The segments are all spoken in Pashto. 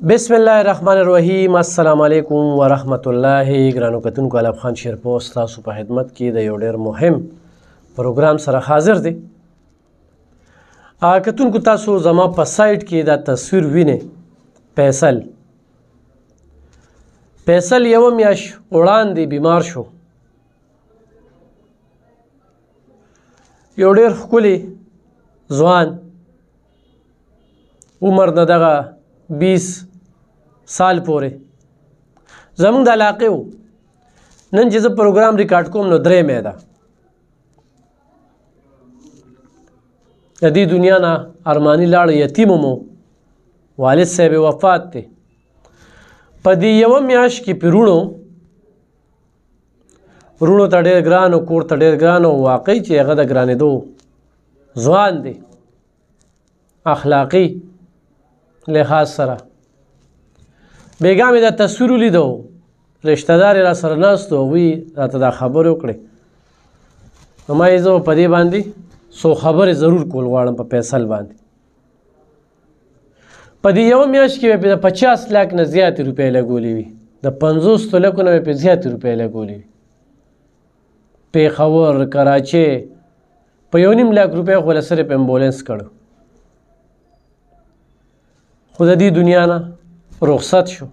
بسم الله الرحمن الرحیم. السلام علیکم ورحمت الله. ګرانو کتونکو، علب خان شیرپوست تاسو په خدمت کې د یو ډېر مهم پروګرام سره حاضر دی. کتونکو، تاسو زما په سایټ کې دا تصویر وینئ. فیصل یوه میاشت وړاندې بیمار شو. یو ډېر ښکلی ځوان، عمر نه دغه 20 سال پورې زمونږ د علاقې و. نن چې زه پروګرام ریکارډ کوم نو 3 مې ده. د دې دنیا نه ارماني لاړ، یتیم مو والد صاحب وفات دی. په دې یوه میاشت کې پیرونو ته ډېر ګران و، کور ته ډېر ګران و. واقعي چې هغه د ګرانېدو ځوان دی، اخلاقي لحاظ سره. بیګا مې دا تصویر ولیدو، رشته دار را سره ناست و، هغوی راته دا خبرې وکړې. نو ما یې زه په دې باندې څو خبرې ضرور کول غواړم په فیصل باندې. په دې یوه میاشت کې مې د 50 لاک نه زیاتې روپۍ لګولې وي، د 50 لکو نه مې پې زیاتې روپۍ لګولې وي. پېښور، کراچۍ په 1.5 لاک روپۍ خو له صرف امبولانس کړو. خو د دې دنیا نه رخصت شو.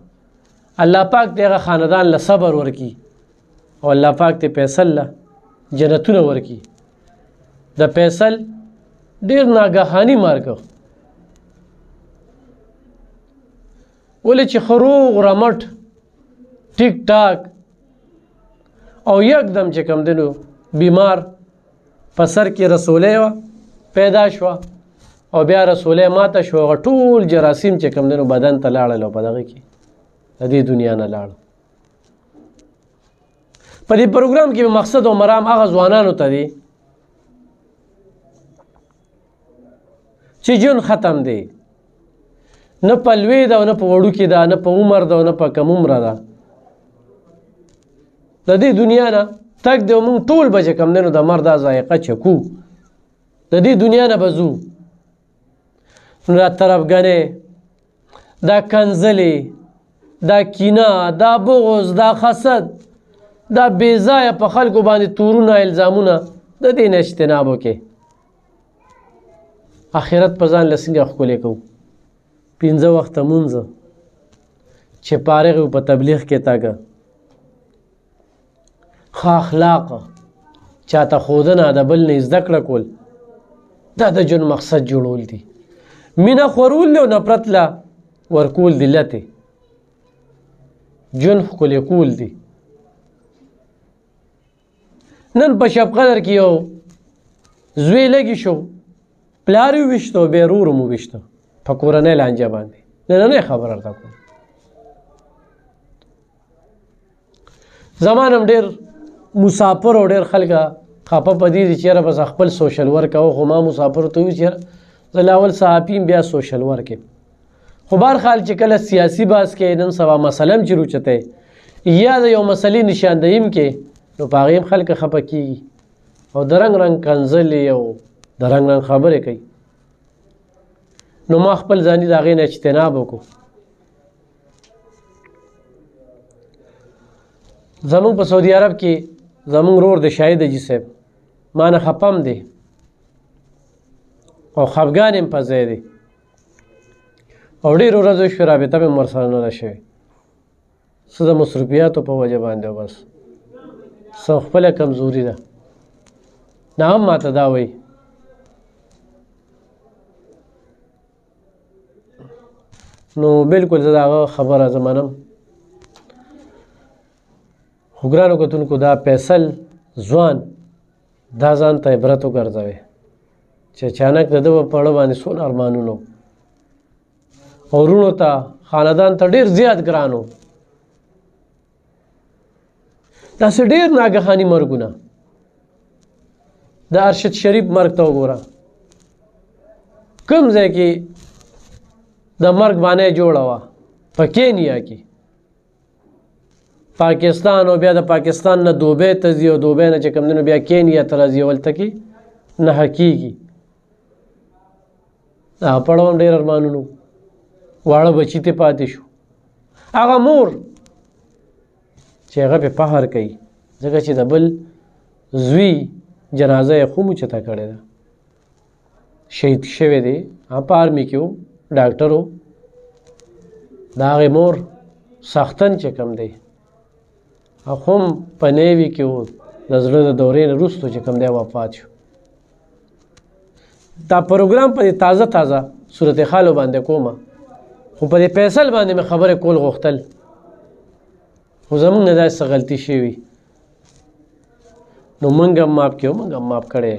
الله پاک دې هغه خاندان له صبر ورکي، او الله پاک دې فیصل له جنتونه ورکي. د فیصل ډېر ناګهاني مرګ، ولې چې خروغ رمټ ټیک ټاک او یکدم چې کوم دی نو بیمار، په سر کې رسولی وه پیدا شوه، او بیا رسولی ماته شو. هغه ټول جراثیم چې کوم دی نو بدن ته لاړل، او په دغه کې د دې دنیا نه لاړ. په دې پروګرام کې مقصد او مرام هغه ځوانانو ته دی چې ژوند ختم دی، نه په لوی ده او نه په وړوکې ده، نه په عمر ده او نه په کم عمره ده. د دې دنیا نه تګ دی، او موږ ټول به چې کوم دی نو د مرګ دا ذایقه چکو. د دې دنیا نه به ځو. دا طرفګنې، دا کنځلې، دا کینه، دا بغض، دا حسد، دا بېځایه په خلکو باندې تورونه، الزامونه، د دې نه اجتناب وکړئ. آخرت په ځان له څنګه ښکلی کوو. 5 وخته مونځ چې فارغ یو، په تبلیغ کې تګه، ښه اخلاق، چاته ښودنه، د بل نه زده کړه کول، دا د ژوند مقصد جوړول دي. مینه خورول دی او نفرت له ورکول دي. لتې ژوند ښکلی کول دي. نن په شب قدر کې یو زوی لږې شو، پلار یې وویشته او بیا ورور مو وویشته په کورنۍ لانجه باندې. نننۍ خبره درته کوم. زما نه ډېر مسافر او ډېر خلک خفه په دې دي چې یاره بس خپل سوشل ورک کوه. خو ما مسافرو ته وویل چې یاره زه لاول صحافي یم، بیا سوشل ورک یم. خو بهرحال چې کله سیاسي بحث کې نن سبا مسله هم چې روچتی یا د یو مسلې نشاندهي هم کې، نو په هغې هم خلک خفه کېږي او د رنګ رنګ کنځلې او د رنګ رنګ خبرې کوي. نو ما خپل ځاني د هغې نه اجتناب وکړو. زمونږ په سعودي عرب کې زمونږ رور د شاهد حاجي صاحب ما نه خفم دی او خفګان هم په ځای دی، او ډېرو ورځو شوې رابطه مې ورسره نه ده شوې، څه د مصروفیاتو په وجه باندې، او بس څه خپله کمزوري ده. نه هم ماته دا وایي. نو بلکل زه د هغه خبره زه منم. خو ګرانو کتونکو، دا فیصل ځوان دا ځان ته عبرت وګرځوئ چې اچانک د ده په اړه باندې څونه ارمانونه او وروڼو ته، خاندان ته ډېر زیات ګران و. داسې ډېر ناګهاني مرګونه. د ارشد شریف مرګ ته وګوره، کوم ځای کې د مرګ بانۍ جوړه وه، په کینیا کې. پاکستان او بیا د پاکستان نه دوبۍ ته ځي، او دوبۍ نه چې کوم دی نو بیا کینیا ته راځي، هلته کې نهه کېږي. پړوم ډېر ارمانونو. واړه بچي ته پاتې شو. هغه مور چې هغه په فخر کوي ځکه چې د بل زوی جنازه یې خو موچته کړې ده، شهید شوی دی، په آرمي کې و، ډاکټر و. د هغې مور سختن چې کوم دی خو هم په نیوي کې و، د زړه د دورې نه وروستو چې کوم دی وفات شو. دا پروګرام په دې تازه تازه صورت حالو باندې کومه، خو په دې فیصل باندې مې خبرې کول غوښتل، خو زمونږ نه داسې څه غلطي شوي نو موږ هم ماف کړو، موږ هم ماف کړی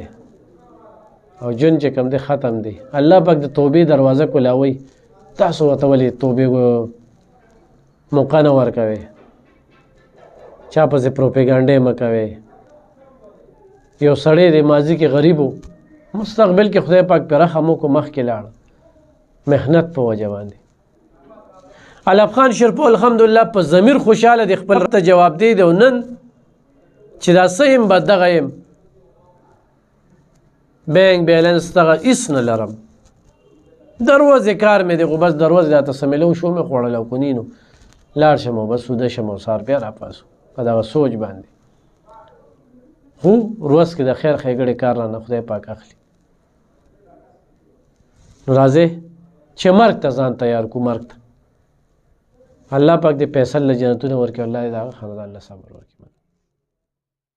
او ژوند چې کوم دی ختم دی. الله پاک د توبې دروازه کولاوي، تاسو ورته ولې توبې موقع نه ورکوئ، چا پسې پروپیګانډې مه کوئ. یو سړی دی ماضي کې غریب و، مستقبل کې خدای پاک پې رحم وکړو، مخکې لاړ محنت په وجه باندې. علب خان شرپو الحمدلله په ضمیر خوشحاله دی، خپل ته جواب دی او نن چې دا څه یم به دغه یم، بینک بیلنس دغه هېڅ نه لرم، دروازې کار مې دی، خو بس دروازې راته سمیلو شو مې خوړل او کني نو لاړ شم او بس وده شم او سهار بیا راپاسو په دغه سوچ باندې. خو روز کې د خیر ښېګړې کار رانه خدای پاک اخلي. نو راځئ چې مرګ ته ځان تیار کړو، مرګ ته الله پاک دې فیصل له جنتونه ورکړي، الله دې د هغه خاندان له صبر ورکړي.